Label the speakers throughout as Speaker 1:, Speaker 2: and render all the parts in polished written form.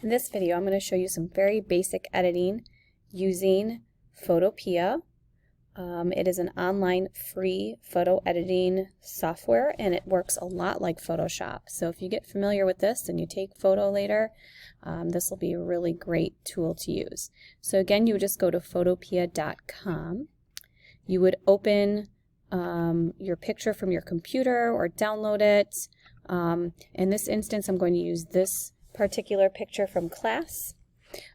Speaker 1: In this video, I'm going to show you some very basic editing using Photopea. It is an online free photo editing software, and it works a lot like Photoshop. So if you get familiar with this and you take photo later, this will be a really great tool to use. So again, you would just go to photopea.com. You would open your picture from your computer or download it. In this instance, I'm going to use this particular picture from class.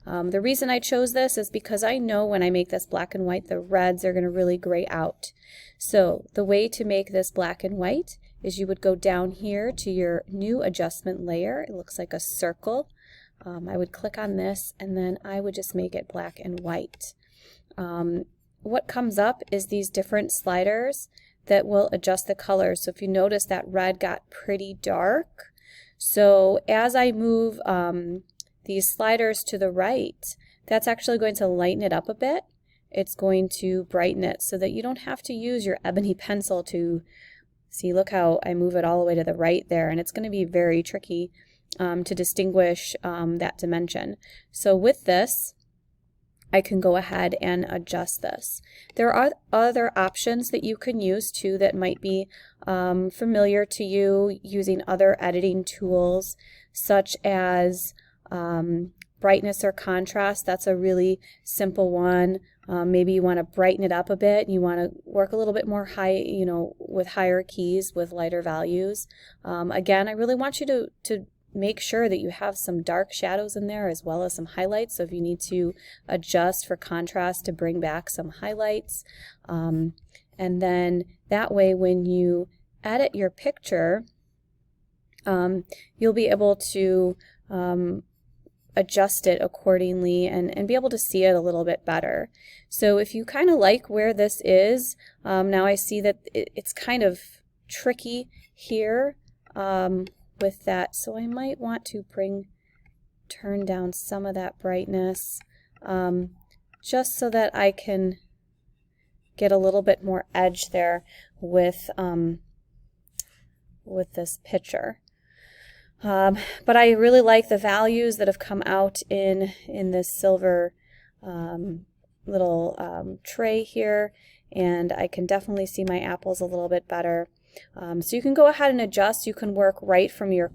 Speaker 1: The reason I chose this is because I know when I make this black and white, the reds are going to really gray out. So the way to make this black and white is you would go down here to your new adjustment layer. It looks like a circle. I would click on this and then I would just make it black and white. What comes up is these different sliders that will adjust the colors. So if you notice, that red got pretty dark. So as I move these sliders to the right, that's actually going to lighten it up a bit. It's going to brighten it so that you don't have to use your ebony pencil to see. Look how I move it all the way to the right there, and it's going to be very tricky to distinguish that dimension. So with this, I can go ahead and adjust this. There are other options that you can use too that might be familiar to you using other editing tools, such as brightness or contrast. That's a really simple one. Maybe you want to brighten it up a bit. You want to work a little bit more high, with higher keys with lighter values. Again, I really want you to make sure that you have some dark shadows in there as well as some highlights. So if you need to adjust for contrast to bring back some highlights, and then that way when you edit your picture, you'll be able to adjust it accordingly and be able to see it a little bit better. So if you kind of like where this is, now I see that it's kind of tricky here with that, so I might want to turn down some of that brightness just so that I can get a little bit more edge there with this picture. But I really like the values that have come out in this silver little tray here, and I can definitely see my apples a little bit better. So you can go ahead and adjust. You can work right from your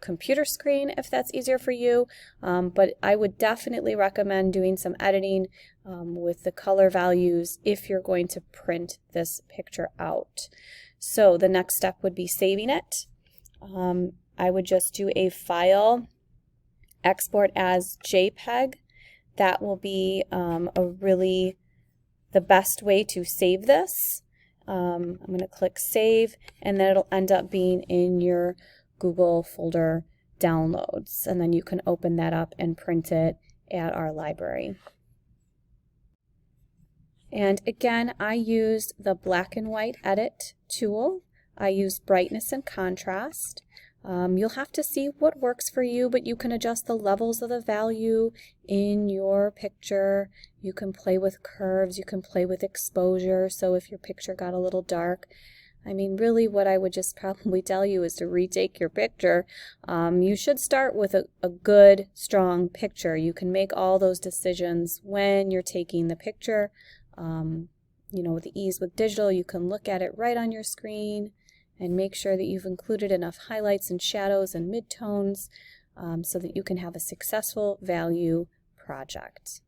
Speaker 1: computer screen if that's easier for you, but I would definitely recommend doing some editing with the color values if you're going to print this picture out. So the next step would be saving it. I would just do a file, export as JPEG. That will be the best way to save this. I'm going to click save, and then it'll end up being in your Google folder downloads, and then you can open that up and print it at our library. And again, I used the black and white edit tool. I used brightness and contrast. You'll have to see what works for you, but you can adjust the levels of the value in your picture. You can play with curves, you can play with exposure. So if your picture got a little dark, I mean, really what I would just probably tell you is to retake your picture. You should start with a good, strong picture. You can make all those decisions when you're taking the picture. With the ease with digital, you can look at it right on your screen and make sure that you've included enough highlights and shadows and midtones so that you can have a successful value project.